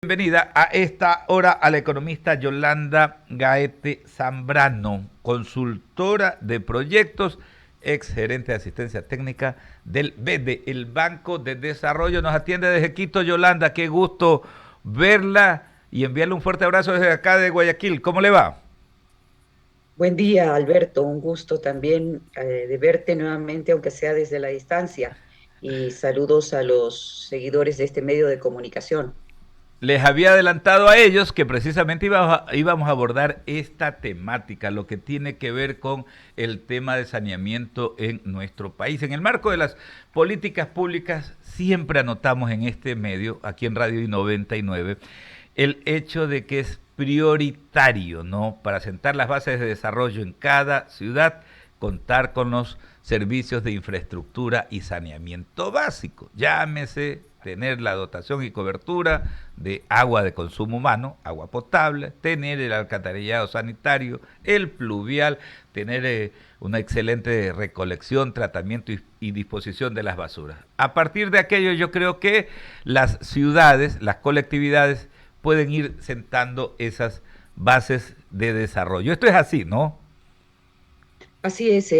Bienvenida a esta hora a la economista Yolanda Gaete Zambrano, consultora de proyectos, ex gerente de asistencia técnica del BEDE, el Banco de Desarrollo. Nos atiende desde Quito. Yolanda, qué gusto verla y enviarle un fuerte abrazo desde acá de Guayaquil. ¿Cómo le va? Buen día, Alberto. Un gusto también de verte nuevamente, aunque sea desde la distancia. Y saludos a los seguidores de este medio de comunicación. Les había adelantado a ellos que precisamente íbamos a abordar esta temática, lo que tiene que ver con el tema de saneamiento en nuestro país. En el marco de las políticas públicas, siempre anotamos en este medio, aquí en Radio I99, el hecho de que es prioritario, ¿no? Para sentar las bases de desarrollo en cada ciudad, contar con los servicios de infraestructura y saneamiento básico. Llámese tener la dotación y cobertura de agua de consumo humano, agua potable, tener el alcantarillado sanitario, el pluvial, tener una excelente recolección, tratamiento y disposición de las basuras. A partir de aquello yo creo que las ciudades, las colectividades pueden ir sentando esas bases de desarrollo. Esto es así, ¿no? Así es,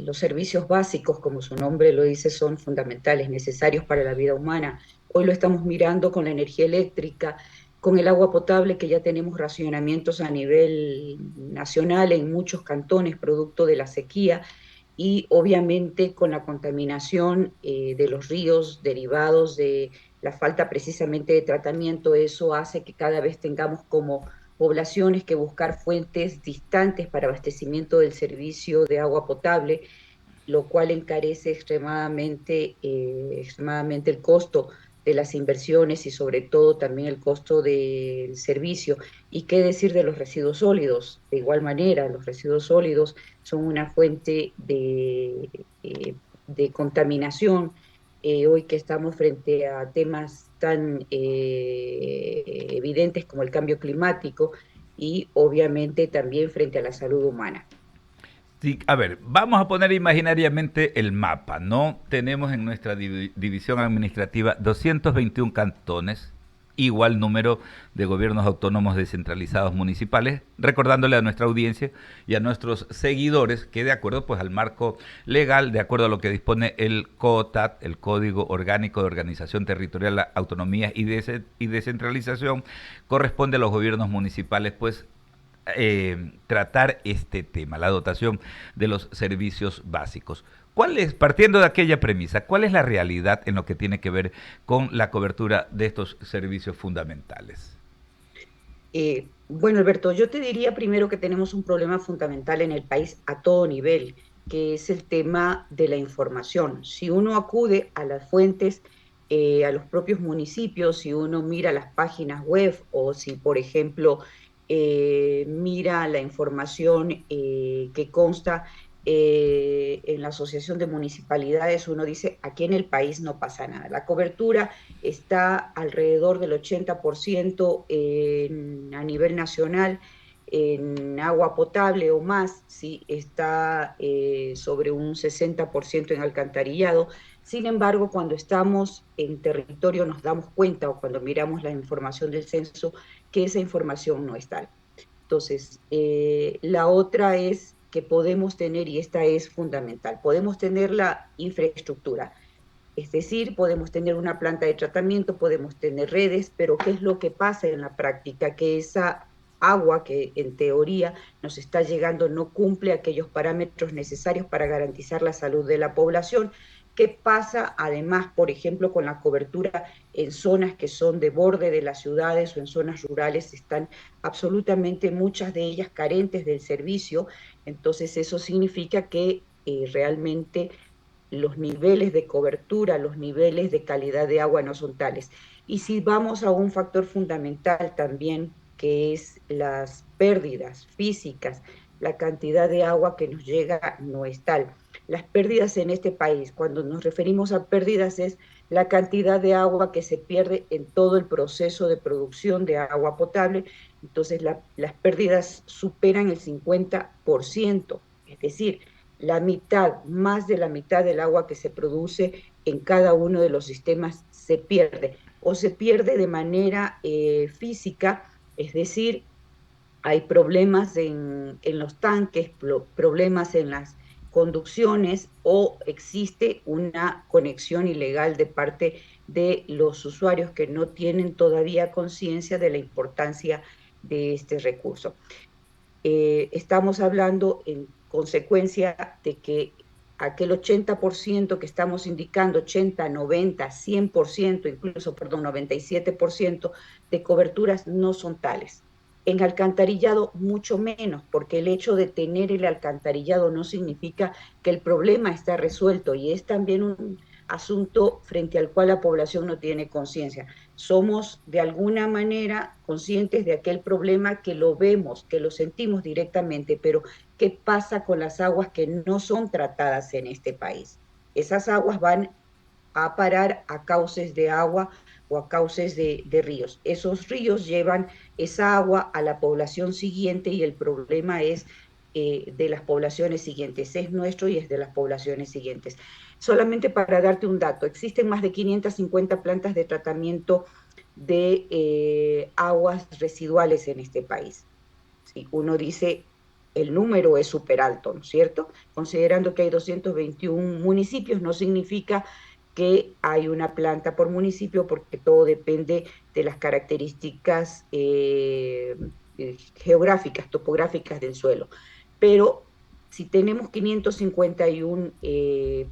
los servicios básicos, como su nombre lo dice, son fundamentales, necesarios para la vida humana. Hoy lo estamos mirando con la energía eléctrica, con el agua potable, que ya tenemos racionamientos a nivel nacional en muchos cantones, producto de la sequía, y obviamente con la contaminación de los ríos derivados de la falta precisamente de tratamiento. Eso hace que cada vez tengamos como poblaciones que buscar fuentes distantes para abastecimiento del servicio de agua potable, lo cual encarece extremadamente el costo de las inversiones y sobre todo también el costo del servicio. ¿Y qué decir de los residuos sólidos? De igual manera, los residuos sólidos son una fuente de contaminación. Hoy que estamos frente a temas tan evidentes como el cambio climático y obviamente también frente a la salud humana. Sí, a ver, vamos a poner imaginariamente el mapa, ¿no? Tenemos en nuestra división administrativa 221 cantones, igual número de gobiernos autónomos descentralizados municipales, recordándole a nuestra audiencia y a nuestros seguidores que de acuerdo pues al marco legal, de acuerdo a lo que dispone el COTAT, el Código Orgánico de Organización Territorial, Autonomía y Descentralización, corresponde a los gobiernos municipales pues tratar este tema, la dotación de los servicios básicos. ¿Cuál es, partiendo de aquella premisa, cuál es la realidad en lo que tiene que ver con la cobertura de estos servicios fundamentales? Bueno, Alberto, yo te diría primero que tenemos un problema fundamental en el país a todo nivel, que es el tema de la información. Si uno acude a las fuentes, a los propios municipios, si uno mira las páginas web o si, por ejemplo, mira la información que consta en la Asociación de Municipalidades, uno dice, aquí en el país no pasa nada. La cobertura está alrededor del 80% a nivel nacional en agua potable o más, ¿sí? Está sobre un 60% en alcantarillado. Sin embargo, cuando estamos en territorio nos damos cuenta o cuando miramos la información del censo que esa información no está. Entonces, la otra es que podemos tener, y esta es fundamental, podemos tener la infraestructura, es decir, podemos tener una planta de tratamiento, podemos tener redes, pero ¿qué es lo que pasa en la práctica? Que esa agua que en teoría nos está llegando no cumple aquellos parámetros necesarios para garantizar la salud de la población. ¿Qué pasa además, por ejemplo, con la cobertura en zonas que son de borde de las ciudades o en zonas rurales? Están absolutamente muchas de ellas carentes del servicio, entonces eso significa que realmente los niveles de cobertura, los niveles de calidad de agua no son tales. Y si vamos a un factor fundamental también, que es las pérdidas físicas, la cantidad de agua que nos llega no es tal. Las pérdidas en este país, cuando nos referimos a pérdidas, es la cantidad de agua que se pierde en todo el proceso de producción de agua potable. Entonces, las pérdidas superan el 50%, es decir, la mitad, más de la mitad del agua que se produce en cada uno de los sistemas se pierde. o se pierde de manera física, es decir, hay problemas en los tanques, problemas en las conducciones o existe una conexión ilegal de parte de los usuarios que no tienen todavía conciencia de la importancia de este recurso. Estamos hablando en consecuencia de que aquel 80% que estamos indicando, 80, 90, 100%, incluso, perdón, 97% de coberturas no son tales. En alcantarillado mucho menos, porque el hecho de tener el alcantarillado no significa que el problema está resuelto y es también un asunto frente al cual la población no tiene conciencia. Somos de alguna manera conscientes de aquel problema que lo vemos, que lo sentimos directamente, pero ¿qué pasa con las aguas que no son tratadas en este país? Esas aguas van a parar a cauces de agua o a cauces de ríos. Esos ríos llevan esa agua a la población siguiente y el problema es de las poblaciones siguientes, es nuestro y es de las poblaciones siguientes. Solamente para darte un dato, existen más de 550 plantas de tratamiento de aguas residuales en este país. Si uno dice, el número es súper alto, ¿no es cierto? Considerando que hay 221 municipios, no significa que hay una planta por municipio, porque todo depende de las características geográficas, topográficas del suelo. Pero si tenemos 551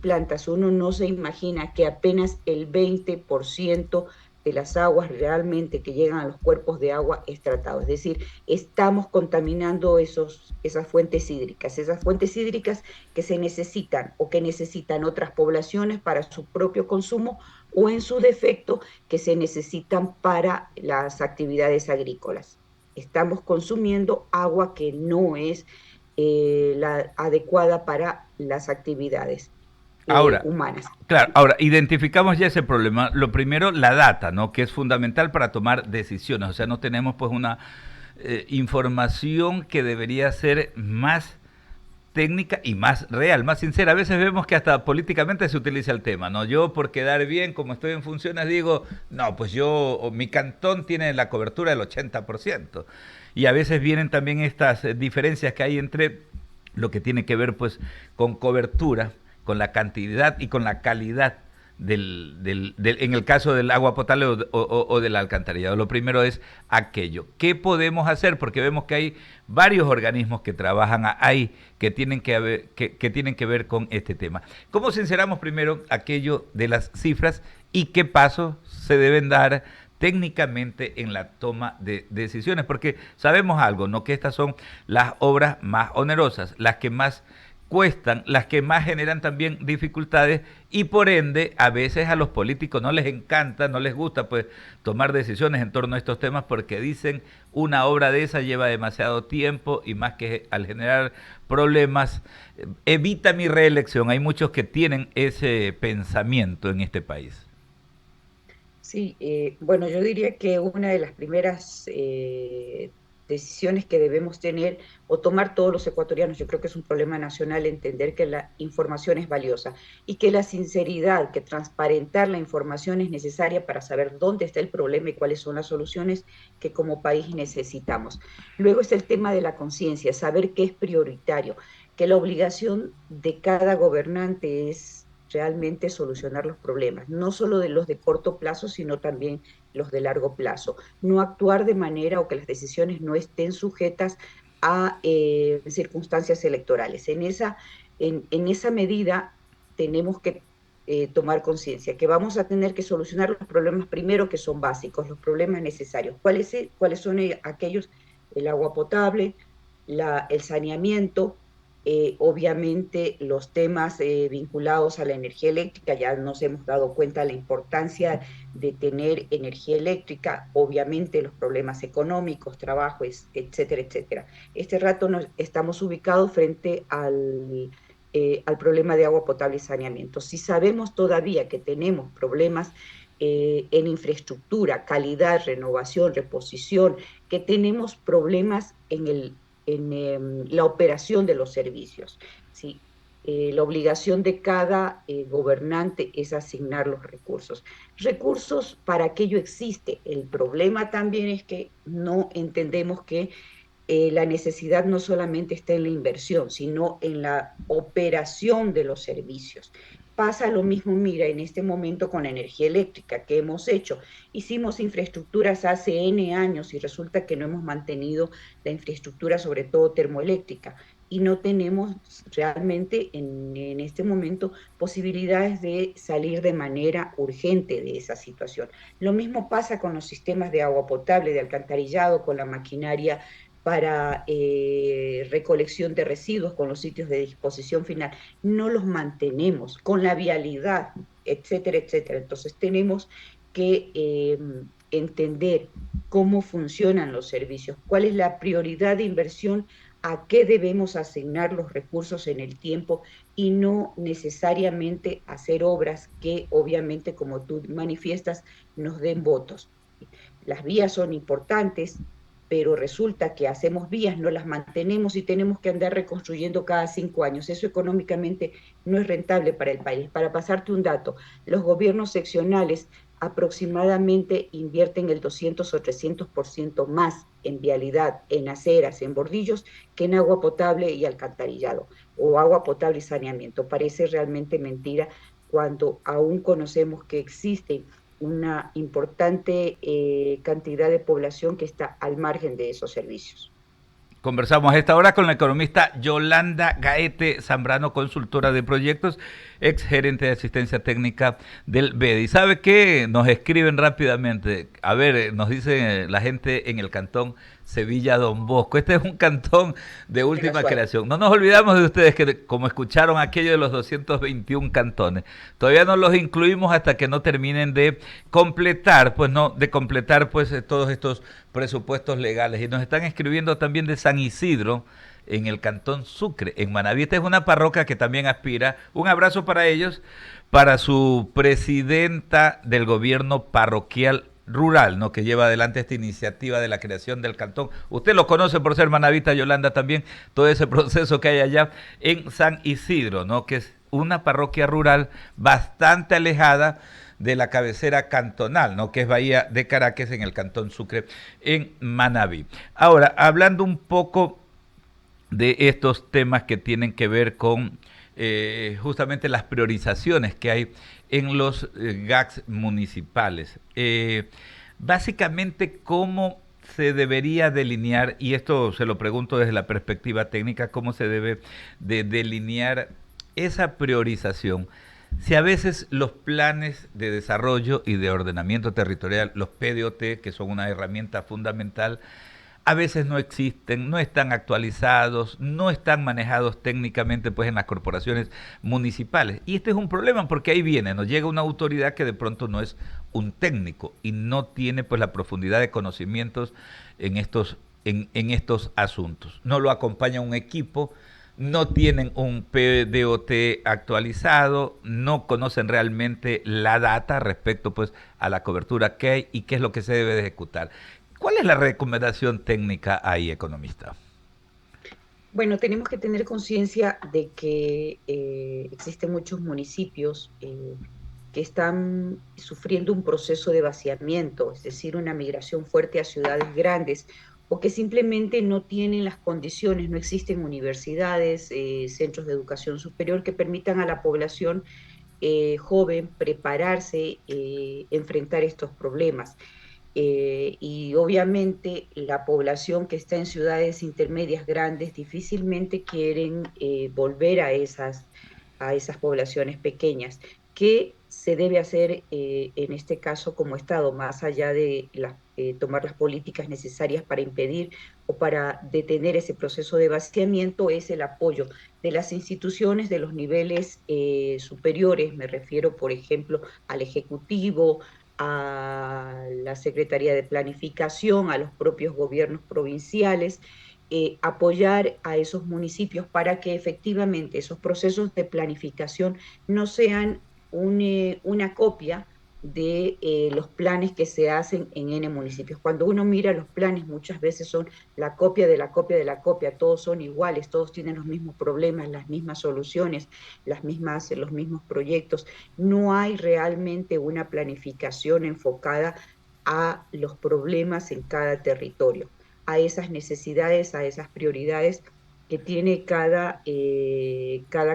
plantas, uno no se imagina que apenas el 20% de las aguas realmente que llegan a los cuerpos de agua es tratado. Es decir, estamos contaminando esas fuentes hídricas que se necesitan o que necesitan otras poblaciones para su propio consumo o en su defecto que se necesitan para las actividades agrícolas. Estamos consumiendo agua que no es la adecuada para las actividades Ahora, humanas. claro, ahora identificamos ya ese problema. Lo primero, la data, ¿no? Que es fundamental para tomar decisiones. O sea, no tenemos pues una información que debería ser más técnica y más real, más sincera. A veces vemos que hasta políticamente se utiliza el tema, ¿no? Yo por quedar bien, como estoy en funciones, digo, no, pues yo, o mi cantón tiene la cobertura del 80%. Y a veces vienen también estas diferencias que hay entre lo que tiene que ver pues con cobertura, con la cantidad y con la calidad en el caso del agua potable o del alcantarillado. Lo primero es aquello. ¿Qué podemos hacer? Porque vemos que hay varios organismos que trabajan ahí que tienen que tienen que ver con este tema. ¿Cómo sinceramos primero aquello de las cifras y qué pasos se deben dar técnicamente en la toma de decisiones? Porque sabemos algo, ¿no? Que estas son las obras más onerosas, las que más cuestan, las que más generan también dificultades y por ende a veces a los políticos no les encanta, no les gusta pues tomar decisiones en torno a estos temas porque dicen una obra de esa lleva demasiado tiempo y más que al generar problemas evita mi reelección. Hay muchos que tienen ese pensamiento en este país. Sí, bueno, yo diría que una de las primeras decisiones que debemos tener o tomar todos los ecuatorianos, yo creo que es un problema nacional entender que la información es valiosa y que la sinceridad, que transparentar la información es necesaria para saber dónde está el problema y cuáles son las soluciones que como país necesitamos. Luego es el tema de la conciencia, saber qué es prioritario, que la obligación de cada gobernante es realmente solucionar los problemas, no solo de los de corto plazo, sino también los de largo plazo. No actuar de manera o que las decisiones no estén sujetas a circunstancias electorales. En esa medida tenemos que tomar conciencia que vamos a tener que solucionar los problemas primero que son básicos, los problemas necesarios. ¿Cuáles son aquellos? El agua potable, el saneamiento, obviamente los temas vinculados a la energía eléctrica, ya nos hemos dado cuenta de la importancia de tener energía eléctrica, obviamente los problemas económicos, trabajo, etcétera, etcétera. Este rato estamos ubicados frente al problema de agua potable y saneamiento. Si sabemos todavía que tenemos problemas en infraestructura, calidad, renovación, reposición, que tenemos problemas en la operación de los servicios. ¿Sí? la obligación de cada gobernante es asignar los recursos. Recursos para aquello existe. El problema también es que no entendemos que la necesidad no solamente está en la inversión, sino en la operación de los servicios. Pasa lo mismo, mira, en este momento con la energía eléctrica que hemos hecho. Hicimos infraestructuras hace N años y resulta que no hemos mantenido la infraestructura, sobre todo termoeléctrica, y no tenemos realmente en este momento posibilidades de salir de manera urgente de esa situación. Lo mismo pasa con los sistemas de agua potable, de alcantarillado, con la maquinaria para recolección de residuos con los sitios de disposición final. No los mantenemos con la vialidad, etcétera, etcétera. Entonces tenemos que entender cómo funcionan los servicios, cuál es la prioridad de inversión, a qué debemos asignar los recursos en el tiempo y no necesariamente hacer obras que obviamente, como tú manifiestas, nos den votos. Las vías son importantes, pero resulta que hacemos vías, no las mantenemos y tenemos que andar reconstruyendo cada 5 años. Eso económicamente no es rentable para el país. Para pasarte un dato, los gobiernos seccionales aproximadamente invierten el 200 o 300% más en vialidad, en aceras, en bordillos, que en agua potable y alcantarillado, o agua potable y saneamiento. Parece realmente mentira cuando aún conocemos que existen una importante cantidad de población que está al margen de esos servicios. Conversamos a esta hora con la economista Yolanda Gaete Zambrano, consultora de proyectos, ex gerente de asistencia técnica del BEDI. ¿Sabe qué? Nos escriben rápidamente. A ver, nos dice la gente en el cantón Sevilla Don Bosco. Este es un cantón de última creación. No nos olvidamos de ustedes que, como escucharon aquello de los 221 cantones, todavía no los incluimos hasta que no terminen de completar, pues todos estos presupuestos legales. Y nos están escribiendo también de San Isidro, en el cantón Sucre, en Manabí. Esta es una parroquia que también aspira. Un abrazo para ellos, para su presidenta del gobierno parroquial rural, ¿no?, que lleva adelante esta iniciativa de la creación del cantón. Usted lo conoce por ser manabita, Yolanda, también, todo ese proceso que hay allá en San Isidro, ¿no?, que es una parroquia rural bastante alejada de la cabecera cantonal, ¿no?, que es Bahía de Caracas, en el cantón Sucre, en Manabí. Ahora, hablando un poco de estos temas que tienen que ver con justamente las priorizaciones que hay en los GACs municipales. Básicamente, ¿cómo se debería delinear, y esto se lo pregunto desde la perspectiva técnica, cómo se debe de delinear esa priorización? Si a veces los planes de desarrollo y de ordenamiento territorial, los PDOT, que son una herramienta fundamental, a veces no existen, no están actualizados, no están manejados técnicamente pues en las corporaciones municipales. Y este es un problema porque ahí viene, nos llega una autoridad que de pronto no es un técnico y no tiene pues la profundidad de conocimientos en estos asuntos. No lo acompaña un equipo, no tienen un PDOT actualizado, no conocen realmente la data respecto pues a la cobertura que hay y qué es lo que se debe de ejecutar. ¿Cuál es la recomendación técnica ahí, economista? Bueno, tenemos que tener conciencia de que existen muchos municipios que están sufriendo un proceso de vaciamiento, es decir, una migración fuerte a ciudades grandes, o que simplemente no tienen las condiciones, no existen universidades, centros de educación superior que permitan a la población joven prepararse, enfrentar estos problemas. Y obviamente la población que está en ciudades intermedias grandes difícilmente quieren volver a esas poblaciones pequeñas. ¿Qué se debe hacer en este caso como Estado, más allá de tomar las políticas necesarias para impedir o para detener ese proceso de vaciamiento? Es el apoyo de las instituciones de los niveles superiores, me refiero, por ejemplo, al Ejecutivo, a la Secretaría de Planificación, a los propios gobiernos provinciales, apoyar a esos municipios para que efectivamente esos procesos de planificación no sean una copia de los planes que se hacen en N municipios. Cuando uno mira los planes, muchas veces son la copia de la copia de la copia, todos son iguales, todos tienen los mismos problemas, las mismas soluciones, los mismos proyectos. No hay realmente una planificación enfocada a los problemas en cada territorio, a esas necesidades, a esas prioridades que tiene cada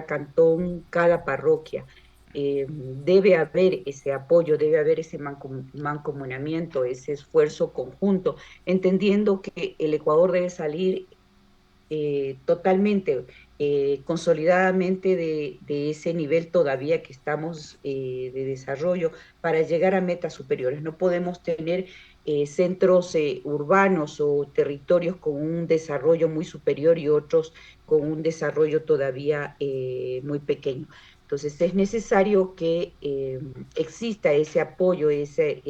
cantón, cada parroquia. Debe haber ese apoyo, debe haber ese mancomunamiento, ese esfuerzo conjunto, entendiendo que el Ecuador debe salir totalmente, consolidadamente de ese nivel todavía que estamos de desarrollo para llegar a metas superiores. No podemos tener centros urbanos o territorios con un desarrollo muy superior y otros con un desarrollo todavía muy pequeño. Entonces es necesario que exista ese apoyo, ese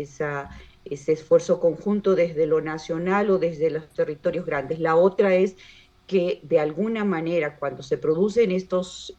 esfuerzo conjunto desde lo nacional o desde los territorios grandes. La otra es que de alguna manera cuando se producen estos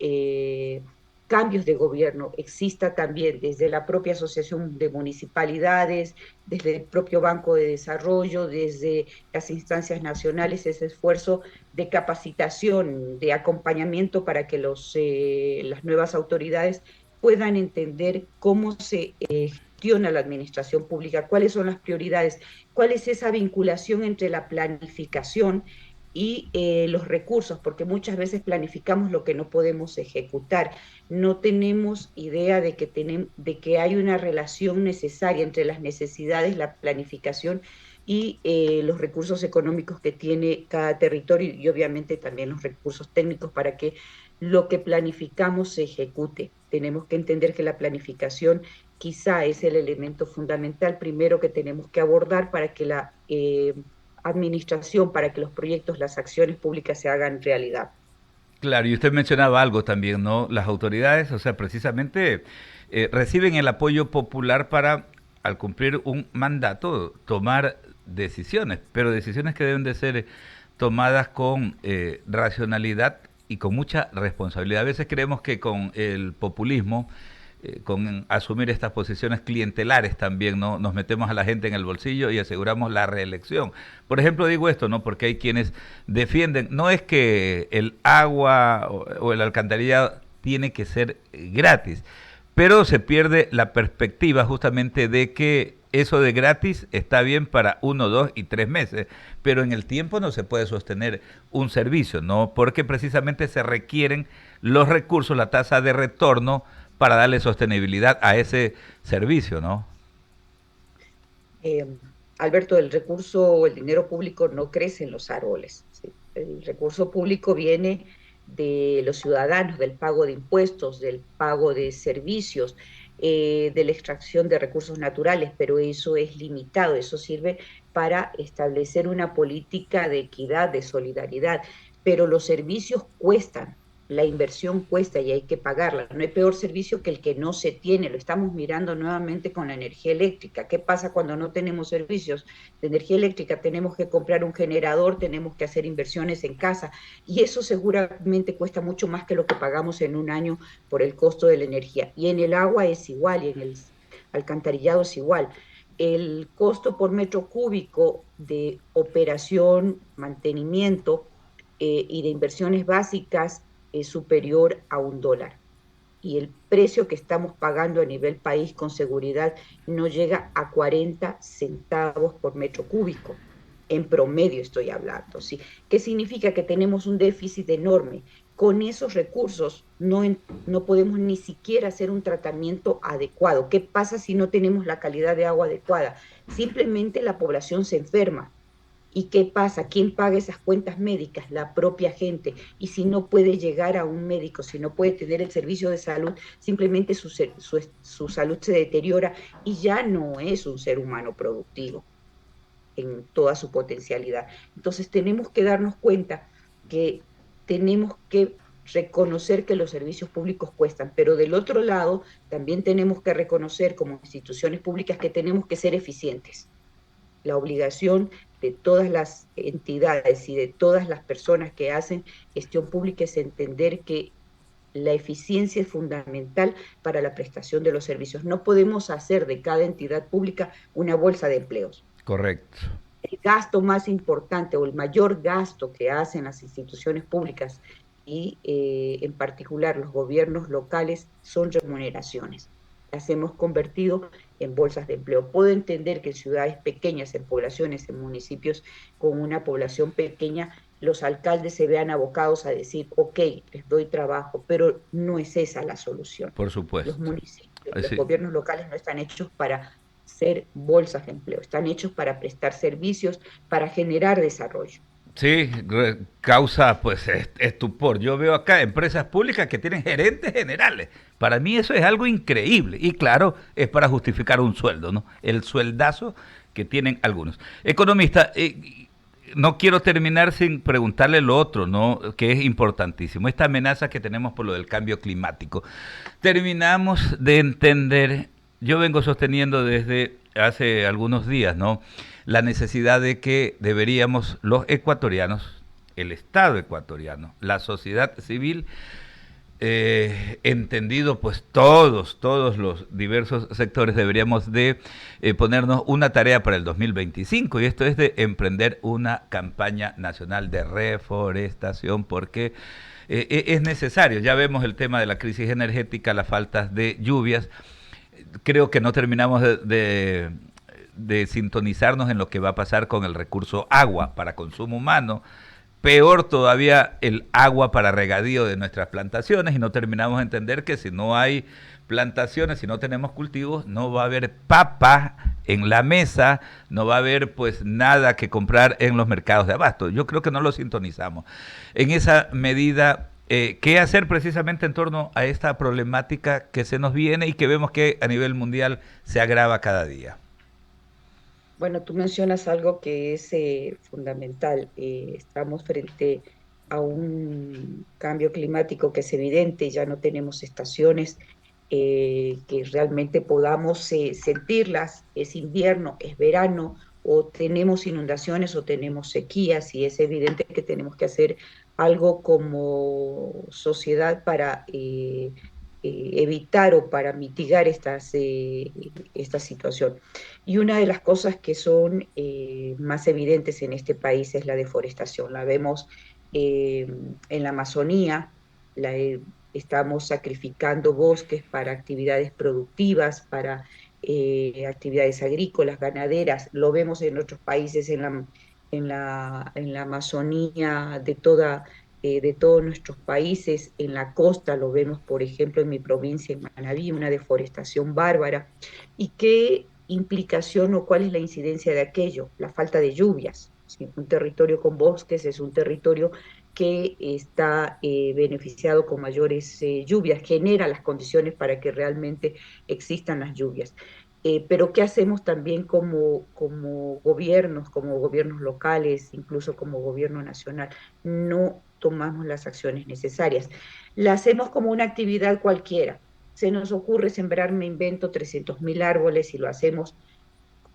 cambios de gobierno exista también desde la propia Asociación de Municipalidades, desde el propio Banco de Desarrollo, desde las instancias nacionales, ese esfuerzo de capacitación, de acompañamiento para que las nuevas autoridades puedan entender cómo se gestiona la administración pública, cuáles son las prioridades, cuál es esa vinculación entre la planificación y los recursos, porque muchas veces planificamos lo que no podemos ejecutar. No tenemos idea de que hay una relación necesaria entre las necesidades, la planificación y los recursos económicos que tiene cada territorio y obviamente también los recursos técnicos para que lo que planificamos se ejecute. Tenemos que entender que la planificación quizá es el elemento fundamental primero que tenemos que abordar para que la administración, para que los proyectos, las acciones públicas se hagan realidad. Claro, y usted mencionaba algo también, ¿no? Las autoridades, o sea, precisamente reciben el apoyo popular para, al cumplir un mandato, tomar decisiones, pero decisiones que deben de ser tomadas con racionalidad y con mucha responsabilidad. A veces creemos que con el populismo, con asumir estas posiciones clientelares también, ¿no? Nos metemos a la gente en el bolsillo y aseguramos la reelección. Por ejemplo, digo esto, ¿no? Porque hay quienes defienden, no es que el agua o el alcantarillado tiene que ser gratis, pero se pierde la perspectiva justamente de que eso de gratis está bien para 1, 2 y 3 meses, pero en el tiempo no se puede sostener un servicio, ¿no? Porque precisamente se requieren los recursos, la tasa de retorno para darle sostenibilidad a ese servicio, ¿no? Eh, Alberto, el recurso, el dinero público no crece en los árboles, ¿sí? El recurso público viene de los ciudadanos, del pago de impuestos, del pago de servicios, de la extracción de recursos naturales, pero eso es limitado, eso sirve para establecer una política de equidad, de solidaridad, pero los servicios cuestan, la inversión cuesta y hay que pagarla. No hay peor servicio que el que no se tiene. Lo estamos mirando nuevamente con la energía eléctrica. ¿Qué pasa cuando no tenemos servicios de energía eléctrica? Tenemos que comprar un generador, tenemos que hacer inversiones en casa y eso seguramente cuesta mucho más que lo que pagamos en un año por el costo de la energía. Y en el agua es igual y en el alcantarillado es igual. El costo por metro cúbico de operación, mantenimiento y de inversiones básicas es superior a $1. Y el precio que estamos pagando a nivel país con seguridad no llega a 40 centavos por metro cúbico. En promedio estoy hablando, ¿sí? ¿Qué significa? Que tenemos un déficit enorme. Con esos recursos no podemos ni siquiera hacer un tratamiento adecuado. ¿Qué pasa si no tenemos la calidad de agua adecuada? Simplemente la población se enferma. ¿Y qué pasa? ¿Quién paga esas cuentas médicas? La propia gente. Y si no puede llegar a un médico, si no puede tener el servicio de salud, simplemente su salud se deteriora y ya no es un ser humano productivo en toda su potencialidad. Entonces tenemos que darnos cuenta que tenemos que reconocer que los servicios públicos cuestan, pero del otro lado también tenemos que reconocer como instituciones públicas que tenemos que ser eficientes. La obligación de todas las entidades y de todas las personas que hacen gestión pública es entender que la eficiencia es fundamental para la prestación de los servicios. No podemos hacer de cada entidad pública una bolsa de empleos. Correcto. El gasto más importante o el mayor gasto que hacen las instituciones públicas y en particular los gobiernos locales son remuneraciones. Las hemos convertido en bolsas de empleo. Puedo entender que en ciudades pequeñas, en poblaciones, en municipios con una población pequeña, los alcaldes se vean abocados a decir, ok, les doy trabajo, pero no es esa la solución. Por Los supuesto. municipios, los Sí, gobiernos locales no están hechos para ser bolsas de empleo, están hechos para prestar servicios, para generar desarrollo. sí, causa pues estupor. Yo veo acá empresas públicas que tienen gerentes generales. Para mí eso es algo increíble. Y claro, es para justificar un sueldo, ¿no? El sueldazo que tienen algunos. Economista, no quiero terminar sin preguntarle lo otro, ¿no? Que es importantísimo. Esta amenaza que tenemos por lo del cambio climático. Terminamos de entender, yo vengo sosteniendo desde hace algunos días, ¿no? La necesidad de que deberíamos los ecuatorianos, el Estado ecuatoriano, la sociedad civil, entendido pues todos los diversos sectores deberíamos de ponernos una tarea para el 2025 y esto es de emprender una campaña nacional de reforestación porque es necesario. Ya vemos el tema de la crisis energética, las faltas de lluvias. Creo que no terminamos de sintonizarnos en lo que va a pasar con el recurso agua para consumo humano. Peor todavía el agua para regadío de nuestras plantaciones y no terminamos de entender que si no hay plantaciones, si no tenemos cultivos, no va a haber papa en la mesa, no va a haber pues nada que comprar en los mercados de abasto. Yo creo que no lo sintonizamos. En esa medida, ¿qué hacer precisamente en torno a esta problemática que se nos viene y que vemos que a nivel mundial se agrava cada día? Bueno, tú mencionas algo que es fundamental. Estamos frente a un cambio climático que es evidente, ya no tenemos estaciones que realmente podamos sentirlas, es invierno, es verano, o tenemos inundaciones o tenemos sequías, y es evidente que tenemos que hacer algo como sociedad para evitar o para mitigar esta situación. Y una de las cosas que son más evidentes en este país es la deforestación. La vemos en la Amazonía, estamos sacrificando bosques para actividades productivas, para actividades agrícolas, ganaderas. Lo vemos en otros países, en la Amazonía de todos nuestros países, en la costa lo vemos, por ejemplo, en mi provincia, en Manabí, una deforestación bárbara. ¿Y qué implicación o cuál es la incidencia de aquello? La falta de lluvias. ¿Sí? Un territorio con bosques es un territorio que está beneficiado con mayores lluvias, genera las condiciones para que realmente existan las lluvias. Pero ¿qué hacemos también como gobiernos locales, incluso como gobierno nacional? No tomamos las acciones necesarias. La hacemos como una actividad cualquiera. Se nos ocurre sembrar, me invento, 300.000 árboles y lo hacemos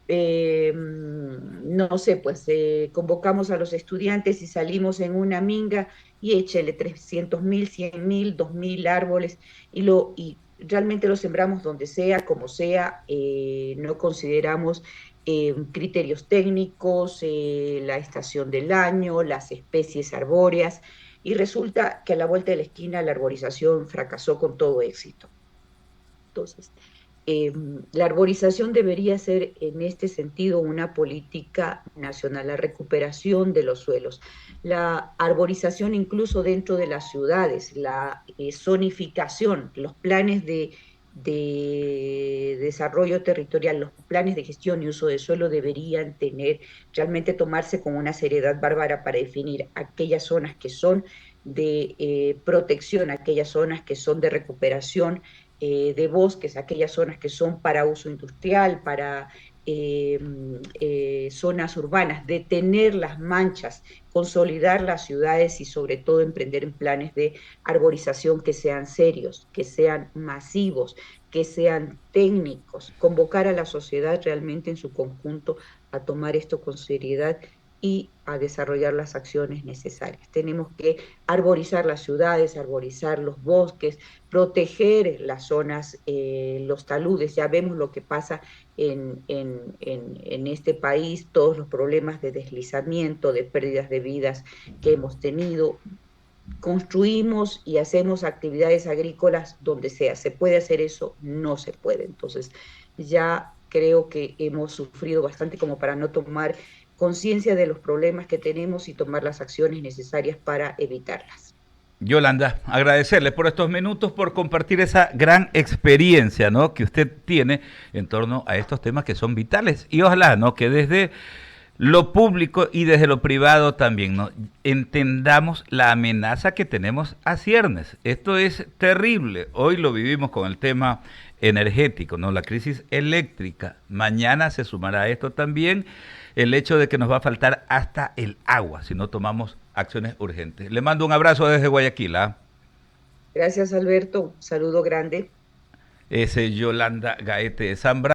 no sé, pues convocamos a los estudiantes y salimos en una minga y échele 300.000, 100.000, 2.000 árboles y realmente lo sembramos donde sea, como sea, no consideramos criterios técnicos, la estación del año, las especies arbóreas, y resulta que a la vuelta de la esquina la arborización fracasó con todo éxito. Entonces, eh, la arborización debería ser en este sentido una política nacional, la recuperación de los suelos, la arborización incluso dentro de las ciudades, la zonificación, los planes de desarrollo territorial, los planes de gestión y uso de suelo deberían realmente tomarse con una seriedad bárbara para definir aquellas zonas que son de protección, aquellas zonas que son de recuperación de bosques, aquellas zonas que son para uso industrial, para zonas urbanas, detener las manchas, consolidar las ciudades y sobre todo emprender en planes de arborización que sean serios, que sean masivos, que sean técnicos, convocar a la sociedad realmente en su conjunto a tomar esto con seriedad y a desarrollar las acciones necesarias. Tenemos que arborizar las ciudades, arborizar los bosques, proteger las zonas, los taludes. Ya vemos lo que pasa en este país, todos los problemas de deslizamiento, de pérdidas de vidas que hemos tenido. Construimos y hacemos actividades agrícolas donde sea. ¿Se puede hacer eso? No se puede. Entonces, ya creo que hemos sufrido bastante como para no tomar conciencia de los problemas que tenemos y tomar las acciones necesarias para evitarlas. Yolanda, agradecerle por estos minutos, por compartir esa gran experiencia, ¿no?, que usted tiene en torno a estos temas que son vitales. Y ojalá, ¿no?, que desde lo público y desde lo privado también, ¿no?, entendamos la amenaza que tenemos a ciernes. Esto es terrible. Hoy lo vivimos con el tema energético, ¿no?, la crisis eléctrica. Mañana se sumará a esto también el hecho de que nos va a faltar hasta el agua si no tomamos acciones urgentes. Le mando un abrazo desde Guayaquil. Gracias, Alberto. Un saludo grande. Es Yolanda Gaete de Zambra.